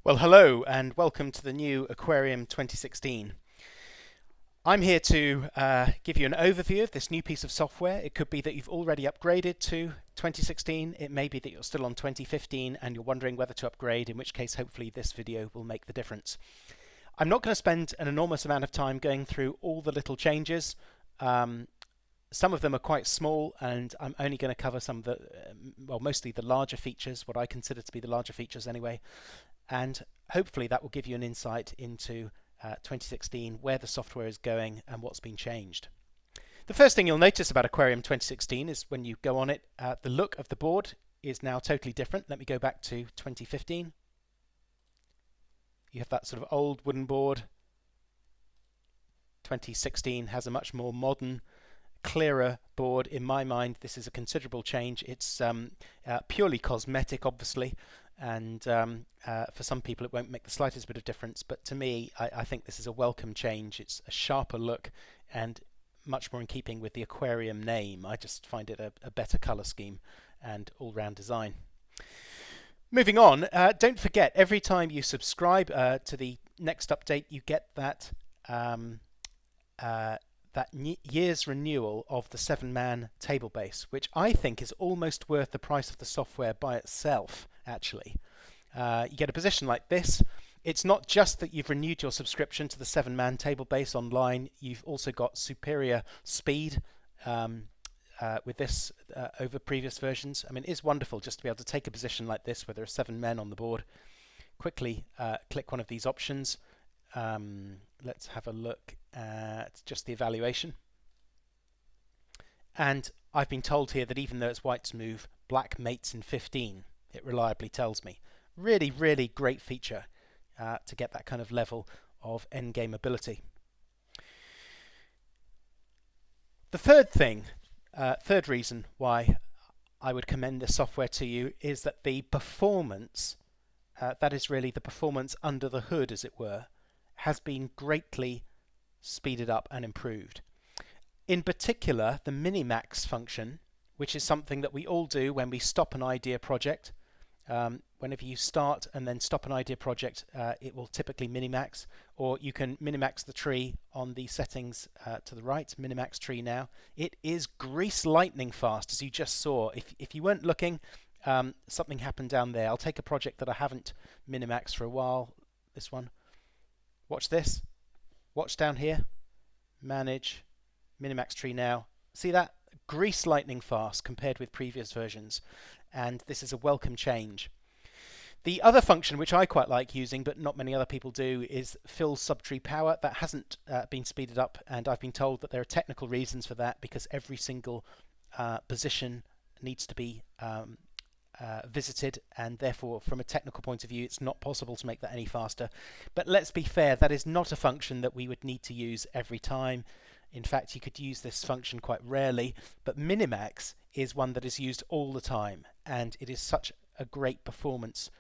Well, hello and welcome to the new Aquarium 2016. I'm here to give you an overview of this new piece of software. It could be that you've already upgraded to 2016. It may be that you're still on 2015 and you're wondering whether to upgrade, in which case hopefully this video will make the difference. I'm not going to spend an enormous amount of time going through all the little changes. Some of them are quite small, and I'm only going to cover some of the, mostly the larger features, what I consider to be the larger features anyway. And hopefully that will give you an insight into 2016, where the software is going and what's been changed. The first thing you'll notice about Aquarium 2016 is when you go on it, the look of the board is now totally different. Let me go back to 2015. You have that sort of old wooden board. 2016 has a much more modern, clearer board. In my mind, this is a considerable change. It's purely cosmetic, obviously, and for some people it won't make the slightest bit of difference, but to me I think this is a welcome change. It's a sharper look and much more in keeping with the Aquarium name. I just find it a better colour scheme and all-round design. Moving on, don't forget, every time you subscribe to the next update you get that year's renewal of the 7-man table base, which I think is almost worth the price of the software by itself, actually. You get a position like this. It's not just that you've renewed your subscription to the 7-man table base online, you've also got superior speed with this over previous versions. I mean, it is wonderful just to be able to take a position like this where there are 7 men on the board, quickly click one of these options. Let's have a look at just the evaluation. And I've been told here that even though it's white's move, black mates in 15. It reliably tells me. Really, really great feature to get that kind of level of endgame ability. The third reason why I would commend this software to you is that the performance, that is really the performance under the hood as it were, has been greatly speeded up and improved. In particular, the Minimax function, which is something that we all do when we stop an idea project. Whenever you start and then stop an idea project, it will typically minimax, or you can minimax the tree on the settings to the right. Minimax tree now. It is grease lightning fast, as you just saw. If you weren't looking, something happened down there. I'll take a project that I haven't minimaxed for a while. This one. Watch this. Watch down here. Manage. Minimax tree now. See that? Grease lightning fast compared with previous versions. And this is a welcome change. The other function which I quite like using, but not many other people do, is fill subtree power. That hasn't been speeded up, and I've been told that there are technical reasons for that, because every single position needs to be visited, and therefore from a technical point of view it's not possible to make that any faster. But let's be fair, that is not a function that we would need to use every time. In fact, you could use this function quite rarely, but Minimax is one that is used all the time, and it is such a great performance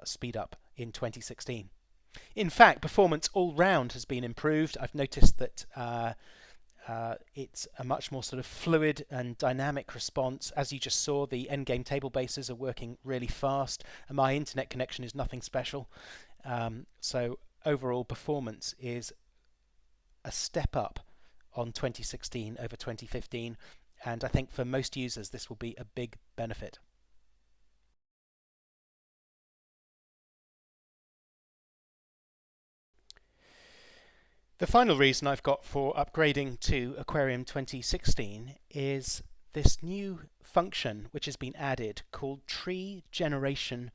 speed up in 2016. In fact, performance all round has been improved. I've noticed that it's a much more sort of fluid and dynamic response. As you just saw, the endgame table bases are working really fast, and my internet connection is nothing special. So overall performance is a step up on 2016 over 2015, and I think for most users this will be a big benefit. The final reason I've got for upgrading to Aquarium 2016 is this new function which has been added called Tree Generation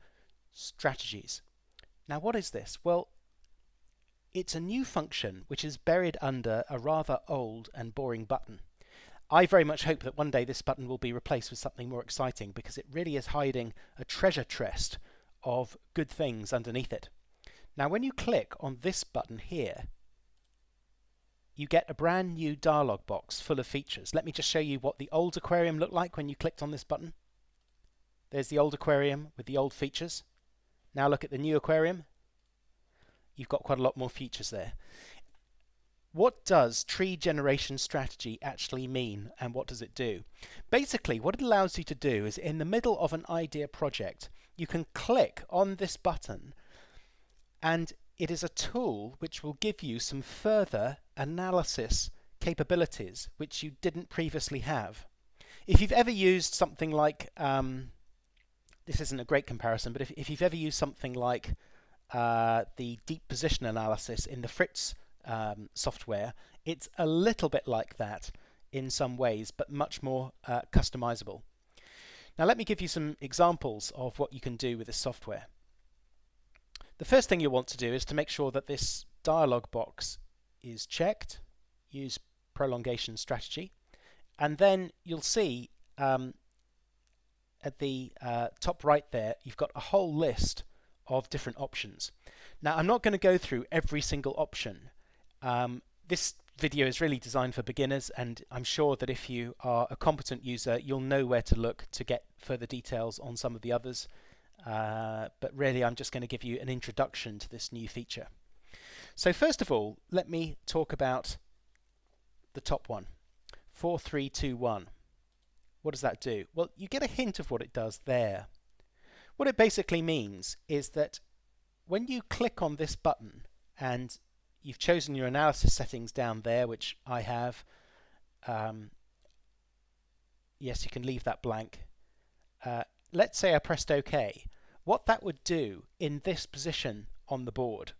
Strategies. Now what is this? Well, it's a new function which is buried under a rather old and boring button. I very much hope that one day this button will be replaced with something more exciting, because it really is hiding a treasure chest of good things underneath it. Now when you click on this button here, you get a brand new dialog box full of features. Let me just show you what the old aquarium looked like when you clicked on this button. There's the old aquarium with the old features. Now look at the new aquarium. You've got quite a lot more features there. What does tree generation strategy actually mean, and what does it do? Basically, what it allows you to do is, in the middle of an idea project, you can click on this button and it is a tool which will give you some further analysis capabilities which you didn't previously have. If you've ever used something like, this isn't a great comparison, but if you've ever used something like the deep position analysis in the Fritz software, it's a little bit like that in some ways, but much more customizable. Now let me give you some examples of what you can do with this software. The first thing you'll want to do is to make sure that this dialog box is checked. Use prolongation strategy, and then you'll see at the top right there you've got a whole list of different options. Now I'm not going to go through every single option. This video is really designed for beginners, and I'm sure that if you are a competent user you'll know where to look to get further details on some of the others. But really I'm just going to give you an introduction to this new feature. So first of all, let me talk about the top one, 4321. What does that do? Well, you get a hint of what it does there. What it basically means is that when you click on this button and you've chosen your analysis settings down there, which I have, yes, you can leave that blank. Let's say I pressed OK. What that would do in this position on the board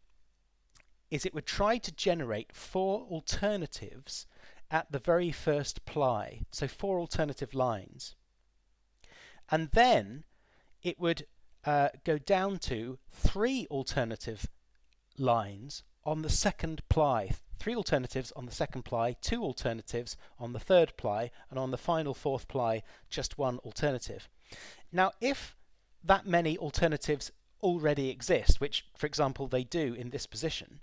is it would try to generate 4 alternatives at the very first ply, so 4 alternative lines, and then it would go down to 3 alternative lines on the second ply, 3 alternatives on the second ply, 2 alternatives on the third ply, and on the final 4th ply just 1 alternative. Now if that many alternatives already exist, which for example they do in this position,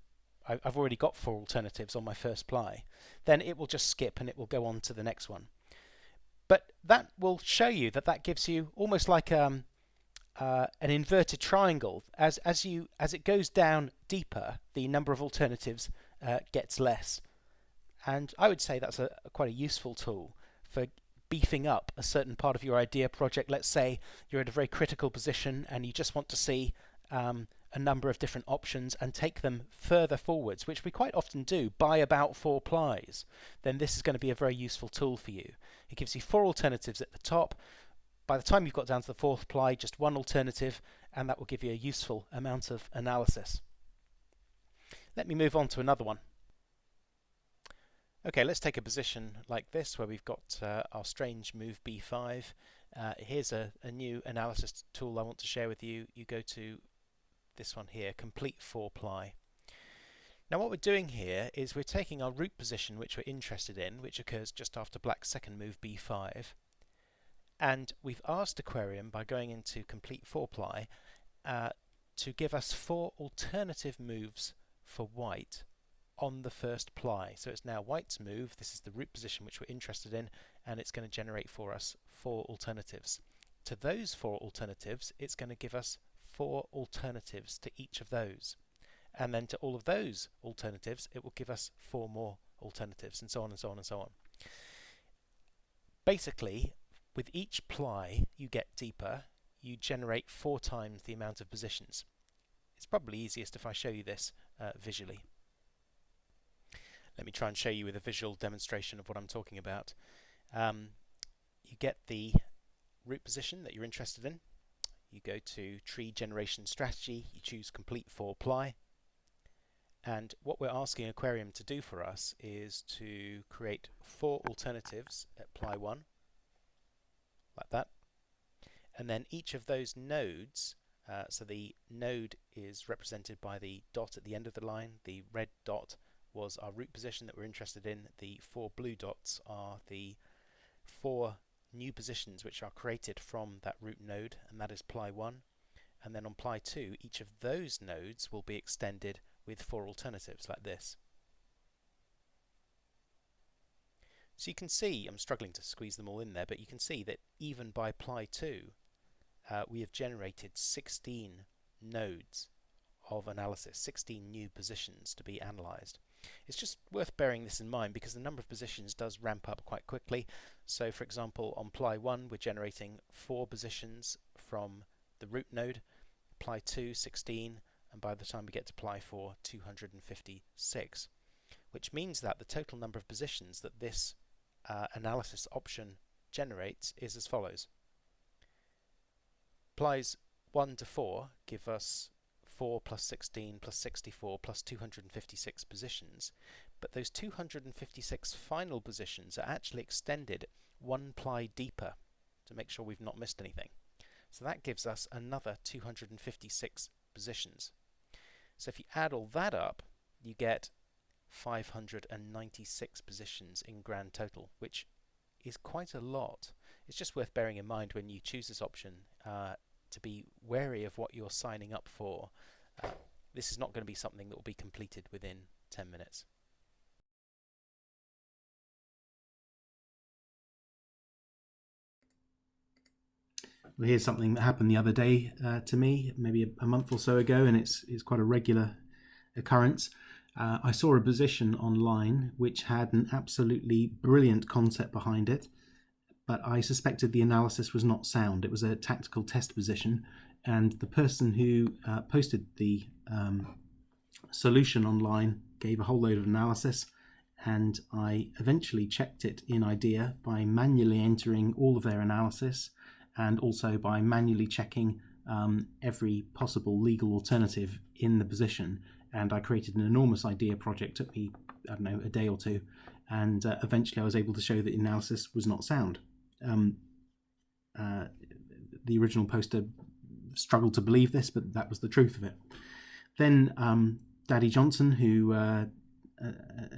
I've already got 4 alternatives on my first ply, then it will just skip and it will go on to the next one. But that will show you that that gives you almost like an inverted triangle. As it goes down deeper, the number of alternatives gets less. And I would say that's quite a useful tool for beefing up a certain part of your idea project. Let's say you're at a very critical position and you just want to see a number of different options and take them further forwards, which we quite often do by about 4 plies. Then this is going to be a very useful tool for you. It gives you 4 alternatives at the top. By the time you've got down to the 4th ply, just 1 alternative, and that will give you a useful amount of analysis. Let me move on to another one. Okay, let's take a position like this where we've got our strange move b5. Here's a new analysis tool I want to share with you. You go to this one here, complete 4 ply. Now what we're doing here is we're taking our root position which we're interested in, which occurs just after black's second move b5, and we've asked Aquarium, by going into complete 4 ply, to give us 4 alternative moves for white on the first ply. So it's now white's move, this is the root position which we're interested in, and it's going to generate for us 4 alternatives. To those 4 alternatives it's going to give us 4 alternatives to each of those, and then to all of those alternatives it will give us 4 more alternatives, and so on and so on and so on. Basically, with each ply you get deeper, you generate 4 times the amount of positions. It's probably easiest if I show you this visually. Let me try and show you with a visual demonstration of what I'm talking about. You get the root position that you're interested in. You go to tree generation strategy, you choose complete 4 ply, and what we're asking Aquarium to do for us is to create 4 alternatives at ply 1, like that, and then each of those nodes, so the node is represented by the dot at the end of the line. The red dot was our root position that we're interested in. The 4 blue dots are the 4 new positions which are created from that root node, and that is ply 1. And then on ply 2 each of those nodes will be extended with 4 alternatives like this. So you can see, I'm struggling to squeeze them all in there, but you can see that even by ply 2 we have generated 16 nodes of analysis, 16 new positions to be analysed. It's just worth bearing this in mind because the number of positions does ramp up quite quickly. So for example on ply 1 we're generating 4 positions from the root node, ply 2 16, and by the time we get to ply 4, 256, which means that the total number of positions that this analysis option generates is as follows. Plies 1 to 4 give us 4 plus 16 plus 64 plus 256 positions, but those 256 final positions are actually extended one ply deeper to make sure we've not missed anything. So that gives us another 256 positions. So if you add all that up, you get 596 positions in grand total, which is quite a lot. It's just worth bearing in mind when you choose this option to be wary of what you're signing up for. This is not going to be something that will be completed within 10 minutes. Well, here's something that happened the other day to me, maybe a month or so ago, and it's quite a regular occurrence. I saw a position online which had an absolutely brilliant concept behind it, but I suspected the analysis was not sound. It was a tactical test position, and the person who posted the solution online gave a whole load of analysis, and I eventually checked it in IDEA by manually entering all of their analysis and also by manually checking every possible legal alternative in the position. And I created an enormous IDEA project. Took me, I don't know, a day or two, and eventually I was able to show that the analysis was not sound. The original poster struggled to believe this, but that was the truth of it. Then Daddy Johnson, who,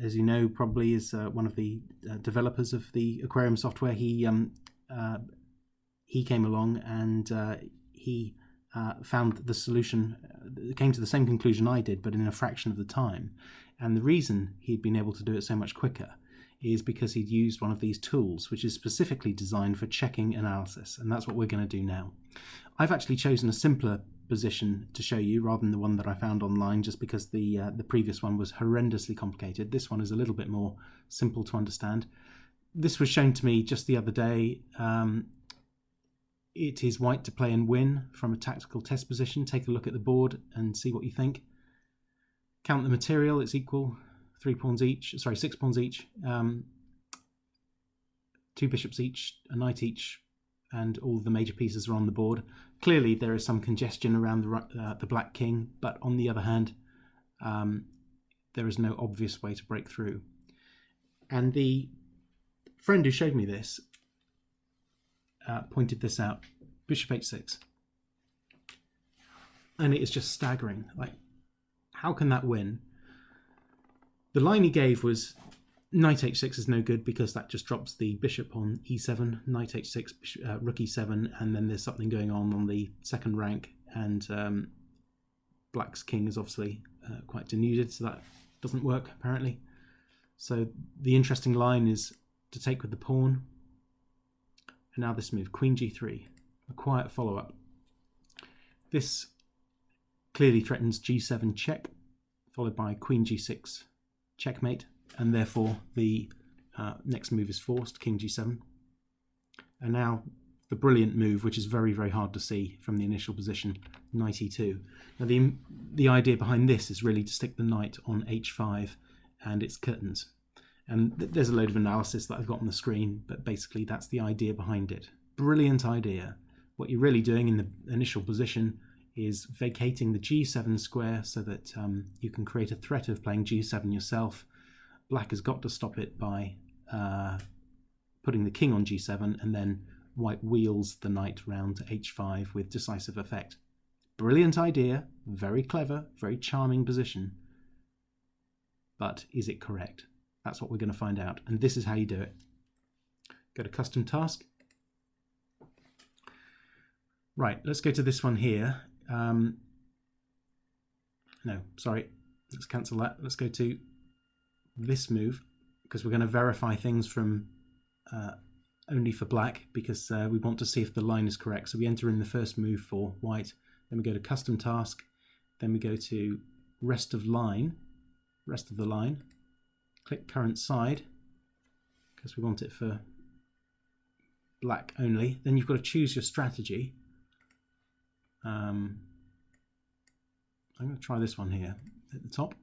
as you know, probably is one of the developers of the Aquarium software, he came along and he found the solution, came to the same conclusion I did, but in a fraction of the time. And the reason he'd been able to do it so much quicker is because he'd used one of these tools, which is specifically designed for checking analysis. And that's what we're going to do now. I've actually chosen a simpler position to show you rather than the one that I found online, just because the previous one was horrendously complicated. This one is a little bit more simple to understand. This was shown to me just the other day. It is white to play and win from a tactical test position. Take a look at the board and see what you think. Count the material, it's equal, 6 pawns each, 2 bishops each, a knight each, and all of the major pieces are on the board. Clearly there is some congestion around the black king, but on the other hand, there is no obvious way to break through. And the friend who showed me this pointed this out. Bishop h6, and it is just staggering. Like, how can that win? The line he gave was knight h6 is no good because that just drops the bishop on e7, knight h6, rook e7, and then there's something going on the second rank, and black's king is obviously quite denuded, so that doesn't work apparently. So the interesting line is to take with the pawn. And now this move, queen g3, a quiet follow-up. This clearly threatens g7 check, followed by queen g6 checkmate, and therefore the next move is forced, king g7. And now the brilliant move, which is very, very hard to see from the initial position, knight e2. Now the idea behind this is really to stick the knight on h5 and its curtains. And there's a load of analysis that I've got on the screen, but basically that's the idea behind it. Brilliant idea. What you're really doing in the initial position is vacating the g7 square so that you can create a threat of playing g7 yourself. Black has got to stop it by putting the king on g7, and then white wheels the knight round to h5 with decisive effect. Brilliant idea, very clever, very charming position. But is it correct? That's what we're going to find out, and this is how you do it. Go to custom task. Right, let's go to this one here. No, sorry, let's cancel that. Let's go to this move, because we're going to verify things from only for black, because we want to see if the line is correct. So we enter in the first move for white, then we go to custom task, then we go to rest of the line, click current side, because we want it for black only. Then you've got to choose your strategy. I'm going to try this one here at the top.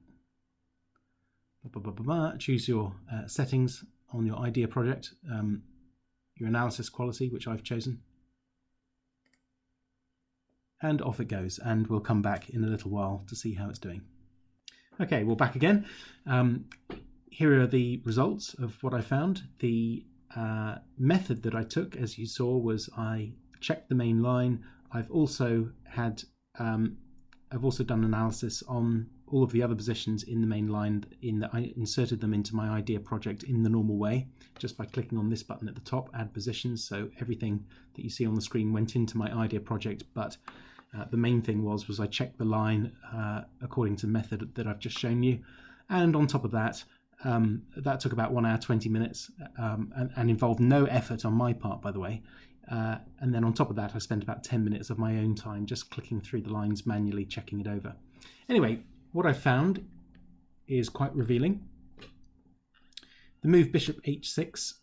Choose your settings on your idea project, your analysis quality, which I've chosen. And off it goes, and we'll come back in a little while to see how it's doing. Okay, we're back again. Here are the results of what I found. The method that I took, as you saw, was I checked the main line. I've also done analysis on all of the other positions in the main line in that I inserted them into my idea project in the normal way, just by clicking on this button at the top, add positions. So everything that you see on the screen went into my idea project, but the main thing was I checked the line according to the method that I've just shown you. And on top of that, that took about 1 hour, 20 minutes and involved no effort on my part, by the way. And then on top of that, I spent about 10 minutes of my own time just clicking through the lines manually, checking it over. Anyway, what I found is quite revealing. The move bishop h6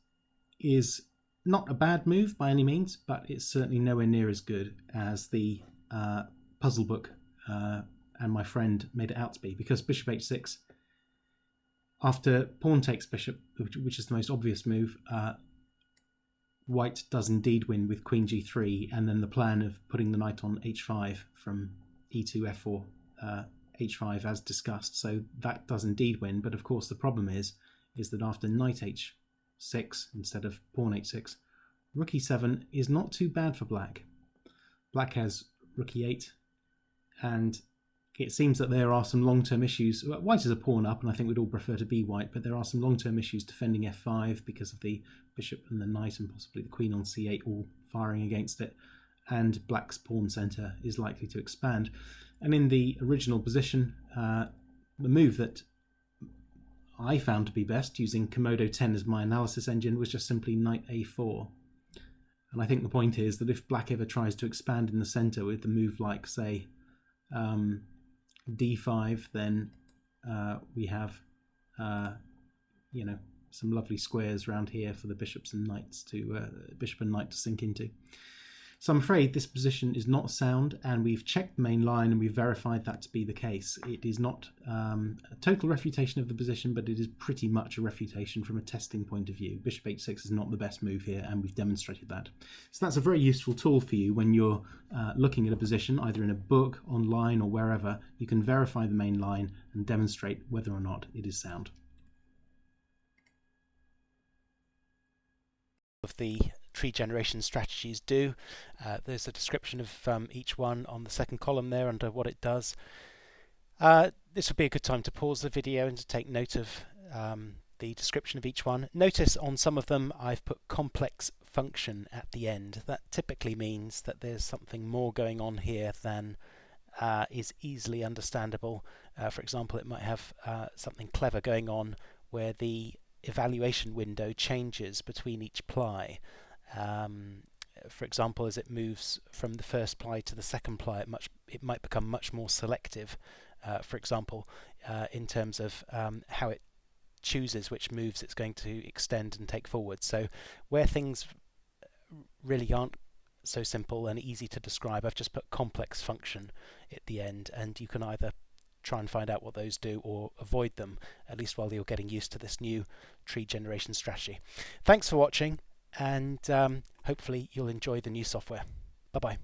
is not a bad move by any means, but it's certainly nowhere near as good as the puzzle book and my friend made it out to be, because bishop h6, after pawn takes bishop, which is the most obvious move, white does indeed win with queen g3, and then the plan of putting the knight on h5 from e2, f4, h5 as discussed. So that does indeed win, but of course the problem is that after knight h6 instead of pawn h6, rook e7 is not too bad for black. Black has rook e8, and it seems that there are some long-term issues. White is a pawn up, and I think we'd all prefer to be white, but there are some long-term issues defending f5 because of the bishop and the knight and possibly the queen on c8 all firing against it, and black's pawn centre is likely to expand. And in the original position, the move that I found to be best, using Komodo 10 as my analysis engine, was just simply knight a4. And I think the point is that if black ever tries to expand in the centre with a move like, say, d5, then we have some lovely squares around here for the bishops and knights to bishop and knight to sink into. So I'm afraid this position is not sound, and we've checked the main line and we've verified that to be the case. It is not a total refutation of the position, but it is pretty much a refutation from a testing point of view. Bishop h6 is not the best move here, and we've demonstrated that. So that's a very useful tool for you when you're looking at a position, either in a book, online, or wherever. You can verify the main line and demonstrate whether or not it is sound. Of the tree generation strategies do. There's a description of each one on the second column there under what it does. This would be a good time to pause the video and to take note of the description of each one. Notice on some of them I've put complex function at the end. That typically means that there's something more going on here than is easily understandable. For example, it might have something clever going on where the evaluation window changes between each ply. For example, as it moves from the first ply to the second ply, it might become much more selective, for example, in terms of how it chooses which moves it's going to extend and take forward. So where things really aren't so simple and easy to describe, I've just put complex function at the end, and you can either try and find out what those do or avoid them, at least while you're getting used to this new tree generation strategy. Thanks for watching, and hopefully you'll enjoy the new software. Bye bye.